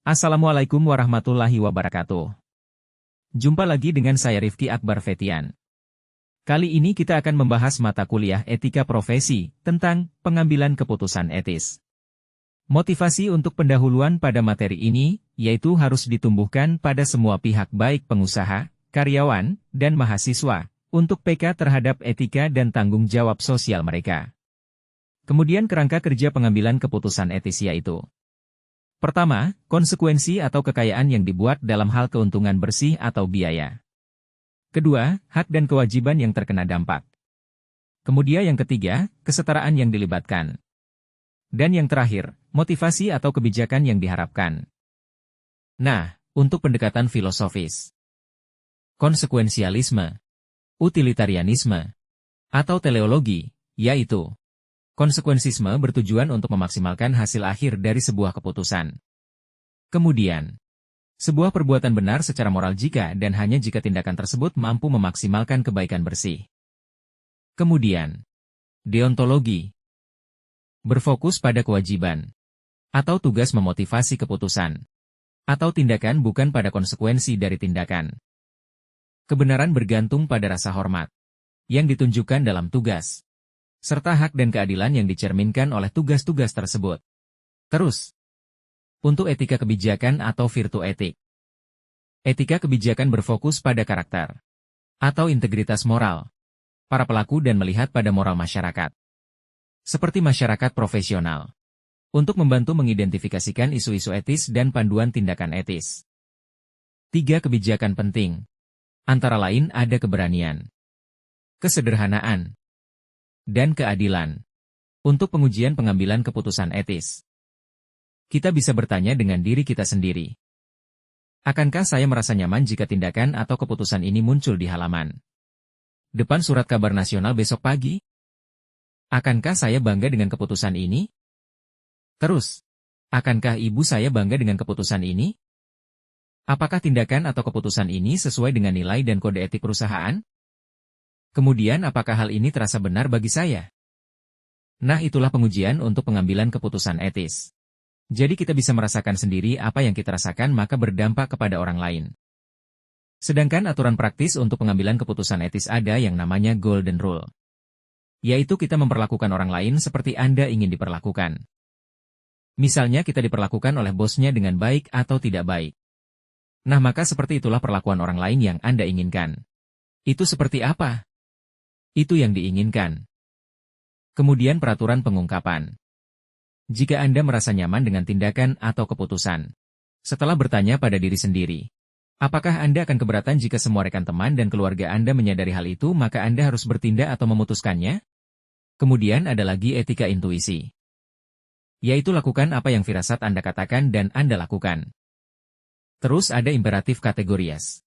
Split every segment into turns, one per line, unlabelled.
Assalamualaikum warahmatullahi wabarakatuh. Jumpa lagi dengan saya Rifki Akbar Fetian. Kali ini kita akan membahas mata kuliah etika profesi tentang pengambilan keputusan etis. Motivasi untuk pendahuluan pada materi ini, yaitu harus ditumbuhkan pada semua pihak baik pengusaha, karyawan, dan mahasiswa, untuk peka terhadap etika dan tanggung jawab sosial mereka. Kemudian kerangka kerja pengambilan keputusan etis yaitu: pertama, konsekuensi atau kekayaan yang dibuat dalam hal keuntungan bersih atau biaya. Kedua, hak dan kewajiban yang terkena dampak. Kemudian yang ketiga, kesetaraan yang dilibatkan. Dan yang terakhir, motivasi atau kebijakan yang diharapkan. Nah, untuk pendekatan filosofis, konsekuensialisme, utilitarianisme, atau teleologi, yaitu konsekuensisme bertujuan untuk memaksimalkan hasil akhir dari sebuah keputusan. Kemudian, sebuah perbuatan benar secara moral jika dan hanya jika tindakan tersebut mampu memaksimalkan kebaikan bersih. Kemudian, deontologi berfokus pada kewajiban atau tugas memotivasi keputusan atau tindakan bukan pada konsekuensi dari tindakan. Kebenaran bergantung pada rasa hormat yang ditunjukkan dalam tugas, serta hak dan keadilan yang dicerminkan oleh tugas-tugas tersebut. Terus, untuk etika kebijakan atau virtu etik. Etika kebijakan berfokus pada karakter atau integritas moral para pelaku dan melihat pada moral masyarakat, seperti masyarakat profesional, untuk membantu mengidentifikasikan isu-isu etis dan panduan tindakan etis. 3 kebijakan penting, antara lain ada keberanian, kesederhanaan, dan keadilan. Untuk pengujian pengambilan keputusan etis, kita bisa bertanya dengan diri kita sendiri. Akankah saya merasa nyaman jika tindakan atau keputusan ini muncul di halaman depan surat kabar nasional besok pagi? Akankah saya bangga dengan keputusan ini? Terus, akankah ibu saya bangga dengan keputusan ini? Apakah tindakan atau keputusan ini sesuai dengan nilai dan kode etik perusahaan? Kemudian apakah hal ini terasa benar bagi saya? Nah, itulah pengujian untuk pengambilan keputusan etis. Jadi kita bisa merasakan sendiri apa yang kita rasakan maka berdampak kepada orang lain. Sedangkan aturan praktis untuk pengambilan keputusan etis ada yang namanya Golden Rule. Yaitu kita memperlakukan orang lain seperti Anda ingin diperlakukan. Misalnya kita diperlakukan oleh bosnya dengan baik atau tidak baik. Nah, maka seperti itulah perlakuan orang lain yang Anda inginkan. Itu seperti apa? Itu yang diinginkan. Kemudian peraturan pengungkapan. Jika Anda merasa nyaman dengan tindakan atau keputusan, setelah bertanya pada diri sendiri, apakah Anda akan keberatan jika semua rekan teman dan keluarga Anda menyadari hal itu maka Anda harus bertindak atau memutuskannya? Kemudian ada lagi etika intuisi. Yaitu lakukan apa yang firasat Anda katakan dan Anda lakukan. Terus ada imperatif kategorias.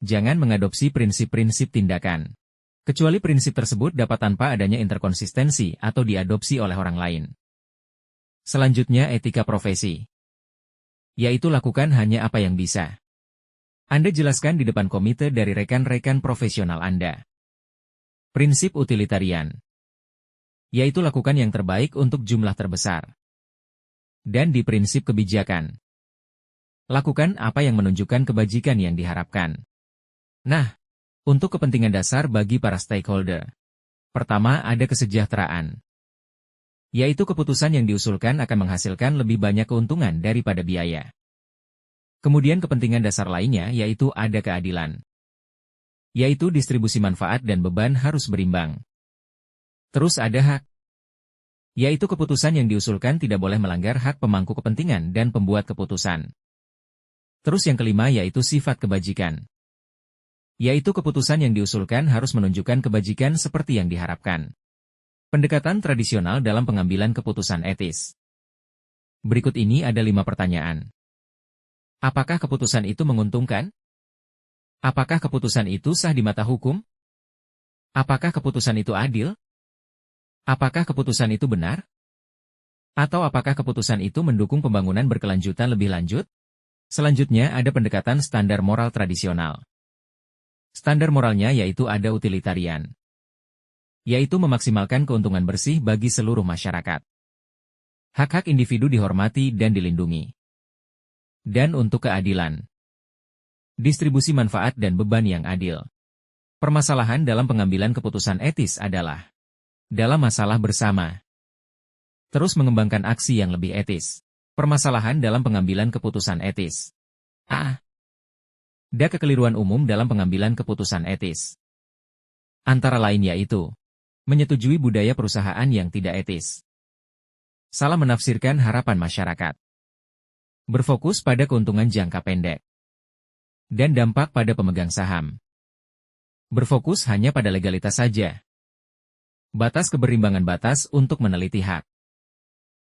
Jangan mengadopsi prinsip-prinsip tindakan, kecuali prinsip tersebut dapat tanpa adanya interkonsistensi atau diadopsi oleh orang lain. Selanjutnya etika profesi. Yaitu lakukan hanya apa yang bisa Anda jelaskan di depan komite dari rekan-rekan profesional Anda. Prinsip utilitarian. Yaitu lakukan yang terbaik untuk jumlah terbesar. Dan di prinsip kebijakan. Lakukan apa yang menunjukkan kebajikan yang diharapkan. Nah, untuk kepentingan dasar bagi para stakeholder. Pertama ada kesejahteraan. Yaitu keputusan yang diusulkan akan menghasilkan lebih banyak keuntungan daripada biaya. Kemudian kepentingan dasar lainnya yaitu ada keadilan. Yaitu distribusi manfaat dan beban harus berimbang. Terus ada hak. Yaitu keputusan yang diusulkan tidak boleh melanggar hak pemangku kepentingan dan pembuat keputusan. Terus yang kelima yaitu sifat kebajikan. Yaitu keputusan yang diusulkan harus menunjukkan kebajikan seperti yang diharapkan. Pendekatan tradisional dalam pengambilan keputusan etis. Berikut ini ada 5 pertanyaan. Apakah keputusan itu menguntungkan? Apakah keputusan itu sah di mata hukum? Apakah keputusan itu adil? Apakah keputusan itu benar? Atau apakah keputusan itu mendukung pembangunan berkelanjutan lebih lanjut? Selanjutnya ada pendekatan standar moral tradisional. Standar moralnya yaitu ada utilitarian. Yaitu memaksimalkan keuntungan bersih bagi seluruh masyarakat. Hak-hak individu dihormati dan dilindungi. Dan untuk keadilan. Distribusi manfaat dan beban yang adil. Permasalahan dalam pengambilan keputusan etis adalah dalam masalah bersama. Terus mengembangkan aksi yang lebih etis. Permasalahan dalam pengambilan keputusan etis. A. Ada kekeliruan umum dalam pengambilan keputusan etis. Antara lain yaitu menyetujui budaya perusahaan yang tidak etis. Salah menafsirkan harapan masyarakat. Berfokus pada keuntungan jangka pendek. Dan dampak pada pemegang saham. Berfokus hanya pada legalitas saja. Batas keberimbangan batas untuk meneliti hak.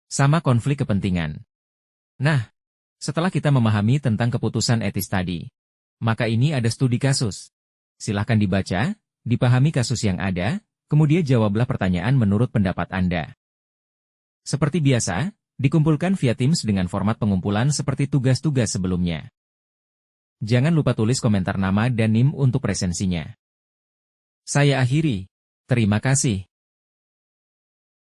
Sama konflik kepentingan. Nah, setelah kita memahami tentang keputusan etis tadi, maka ini ada studi kasus. Silahkan dibaca, dipahami kasus yang ada, kemudian jawablah pertanyaan menurut pendapat Anda. Seperti biasa, dikumpulkan via Teams dengan format pengumpulan seperti tugas-tugas sebelumnya. Jangan lupa tulis komentar nama dan NIM untuk presensinya. Saya akhiri. Terima kasih.